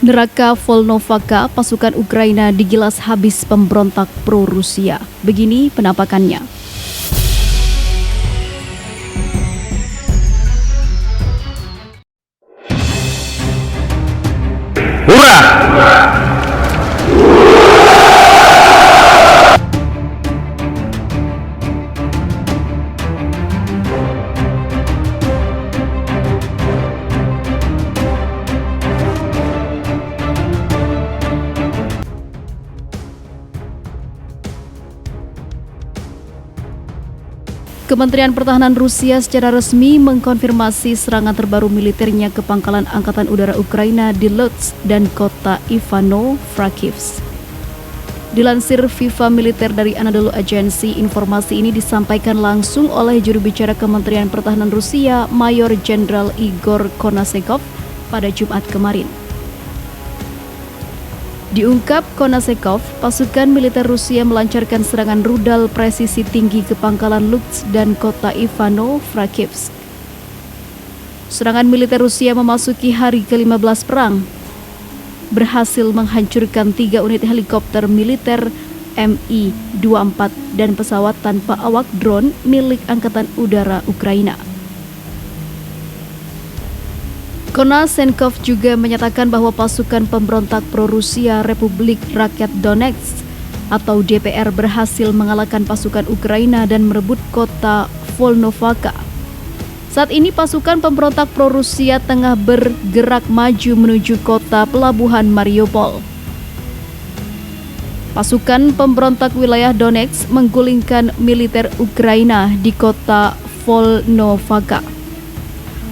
Neraka Volnovaka, pasukan Ukraina digilas habis pemberontak pro-Rusia. Begini penampakannya. Hurrah! Kementerian Pertahanan Rusia secara resmi mengkonfirmasi serangan terbaru militernya ke pangkalan Angkatan Udara Ukraina di Lutsk dan kota Ivano-Frankivsk. Dilansir FIFA Militer dari Anadolu Agency, informasi ini disampaikan langsung oleh juru bicara Kementerian Pertahanan Rusia, Mayor Jenderal Igor Konasekov pada Jumat kemarin. Diungkap Konasekov, pasukan militer Rusia melancarkan serangan rudal presisi tinggi ke pangkalan Lutsk dan kota Ivano-Frankivsk. Serangan militer Rusia memasuki hari ke-15 perang, berhasil menghancurkan 3 unit helikopter militer Mi-24 dan pesawat tanpa awak drone milik Angkatan Udara Ukraina. Konasenkov juga menyatakan bahwa pasukan pemberontak pro-Rusia Republik Rakyat Donetsk atau DPR berhasil mengalahkan pasukan Ukraina dan merebut kota Volnovaka. Saat ini pasukan pemberontak pro-Rusia tengah bergerak maju menuju kota pelabuhan Mariupol. Pasukan pemberontak wilayah Donetsk menggulingkan militer Ukraina di kota Volnovaka,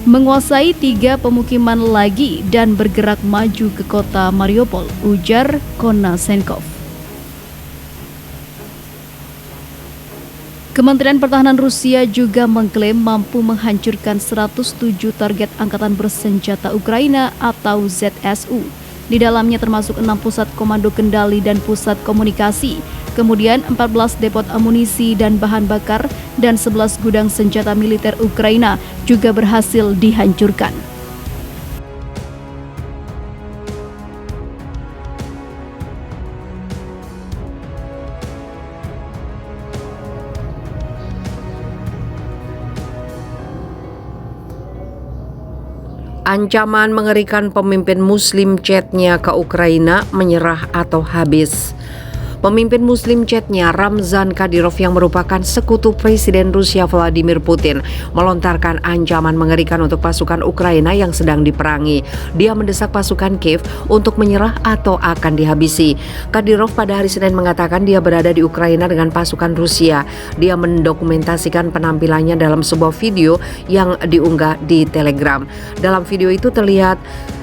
menguasai 3 pemukiman lagi dan bergerak maju ke kota Mariupol, ujar Konasenkov. Kementerian Pertahanan Rusia juga mengklaim mampu menghancurkan 107 target angkatan bersenjata Ukraina atau ZSU. Di dalamnya termasuk 6 pusat komando kendali dan pusat komunikasi, kemudian 14 depot amunisi dan bahan bakar, dan 11 gudang senjata militer Ukraina juga berhasil dihancurkan. Ancaman mengerikan pemimpin Muslim Chechnya ke Ukraina, menyerah atau habis. Pemimpin Muslim Chechnya Ramzan Kadyrov yang merupakan sekutu Presiden Rusia Vladimir Putin melontarkan ancaman mengerikan untuk pasukan Ukraina yang sedang diperangi. Dia mendesak pasukan Kiev untuk menyerah atau akan dihabisi. Kadyrov pada hari Senin mengatakan dia berada di Ukraina dengan pasukan Rusia. Dia mendokumentasikan penampilannya dalam sebuah video yang diunggah di Telegram. Dalam video itu terlihat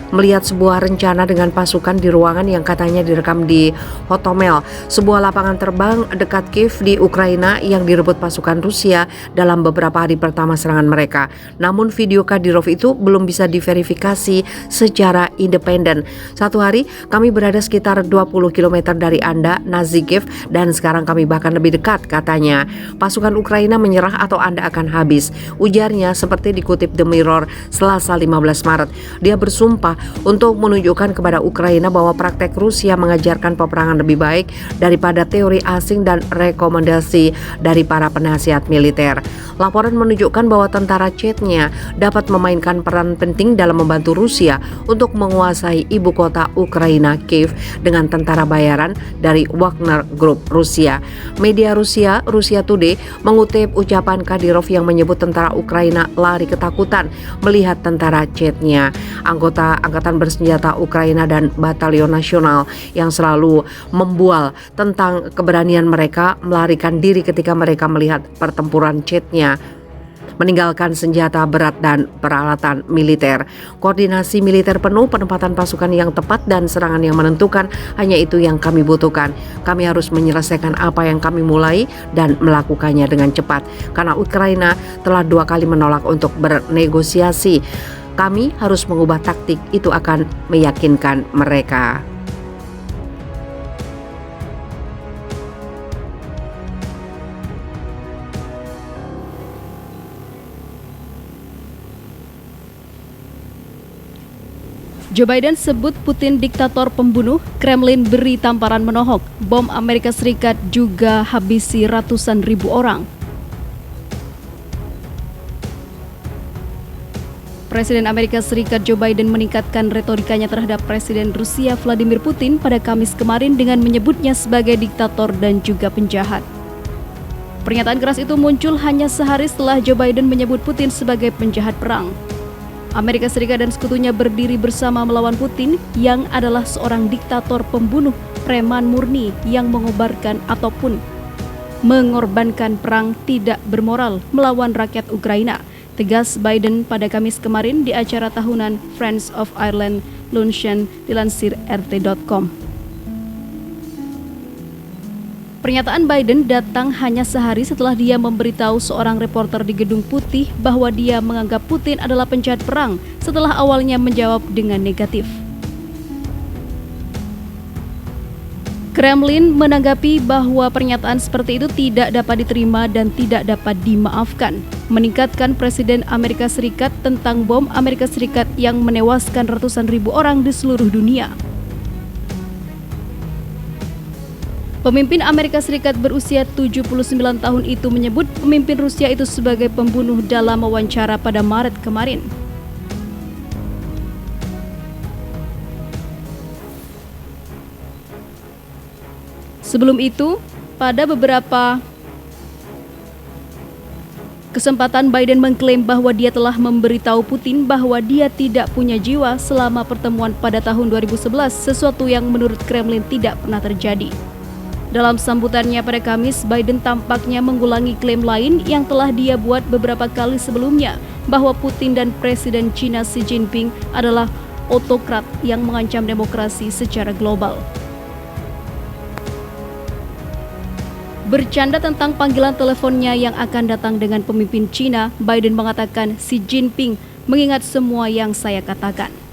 melihat sebuah rencana dengan pasukan di ruangan yang katanya direkam di Hotomel, sebuah lapangan terbang dekat Kiev di Ukraina yang direbut pasukan Rusia dalam beberapa hari pertama serangan mereka. Namun video Kadyrov itu belum bisa diverifikasi secara independen. Satu hari kami berada sekitar 20 km dari Anda, Nazi Kiev, dan sekarang kami bahkan lebih dekat, katanya. Pasukan Ukraina menyerah atau Anda akan habis, ujarnya seperti dikutip The Mirror Selasa 15 Maret. Dia bersumpah untuk menunjukkan kepada Ukraina bahwa praktek Rusia mengajarkan peperangan lebih baik daripada teori asing dan rekomendasi dari para penasihat militer. Laporan menunjukkan bahwa tentara Chechnya dapat memainkan peran penting dalam membantu Rusia untuk menguasai ibu kota Ukraina, Kiev, dengan tentara bayaran dari Wagner Group Rusia. Media Rusia, Russia Today, mengutip ucapan Kadyrov yang menyebut tentara Ukraina lari ketakutan melihat tentara Chechnya, anggota Angkatan Bersenjata Ukraina dan Batalion Nasional yang selalu membual tentang keberanian mereka melarikan diri ketika mereka melihat pertempuran Chechnya meninggalkan senjata berat dan peralatan militer. Koordinasi militer penuh, penempatan pasukan yang tepat, dan serangan yang menentukan, hanya itu yang kami butuhkan. Kami harus menyelesaikan apa yang kami mulai dan melakukannya dengan cepat, karena Ukraina telah 2 kali menolak untuk bernegosiasi. Kami harus mengubah taktik, itu akan meyakinkan mereka. Joe Biden sebut Putin diktator pembunuh, Kremlin beri tamparan menohok, bom Amerika Serikat juga habisi ratusan ribu orang. Presiden Amerika Serikat Joe Biden meningkatkan retorikanya terhadap Presiden Rusia Vladimir Putin pada Kamis kemarin dengan menyebutnya sebagai diktator dan juga penjahat. Pernyataan keras itu muncul hanya sehari setelah Joe Biden menyebut Putin sebagai penjahat perang. Amerika Serikat dan sekutunya berdiri bersama melawan Putin yang adalah seorang diktator pembunuh preman murni yang mengobarkan ataupun mengorbankan perang tidak bermoral melawan rakyat Ukraina, tegas Biden pada Kamis kemarin di acara tahunan Friends of Ireland Luncheon dilansir RT.com. Pernyataan Biden datang hanya sehari setelah dia memberitahu seorang reporter di Gedung Putih bahwa dia menganggap Putin adalah penjahat perang setelah awalnya menjawab dengan negatif. Kremlin menanggapi bahwa pernyataan seperti itu tidak dapat diterima dan tidak dapat dimaafkan, meningkatkan Presiden Amerika Serikat tentang bom Amerika Serikat yang menewaskan ratusan ribu orang di seluruh dunia. Pemimpin Amerika Serikat berusia 79 tahun itu menyebut pemimpin Rusia itu sebagai pembunuh dalam wawancara pada Maret kemarin. Sebelum itu, pada beberapa kesempatan Biden mengklaim bahwa dia telah memberitahu Putin bahwa dia tidak punya jiwa selama pertemuan pada tahun 2011, sesuatu yang menurut Kremlin tidak pernah terjadi. Dalam sambutannya pada Kamis, Biden tampaknya mengulangi klaim lain yang telah dia buat beberapa kali sebelumnya, bahwa Putin dan Presiden China Xi Jinping adalah autokrat yang mengancam demokrasi secara global. Bercanda tentang panggilan teleponnya yang akan datang dengan pemimpin China, Biden mengatakan Xi Jinping mengingat semua yang saya katakan.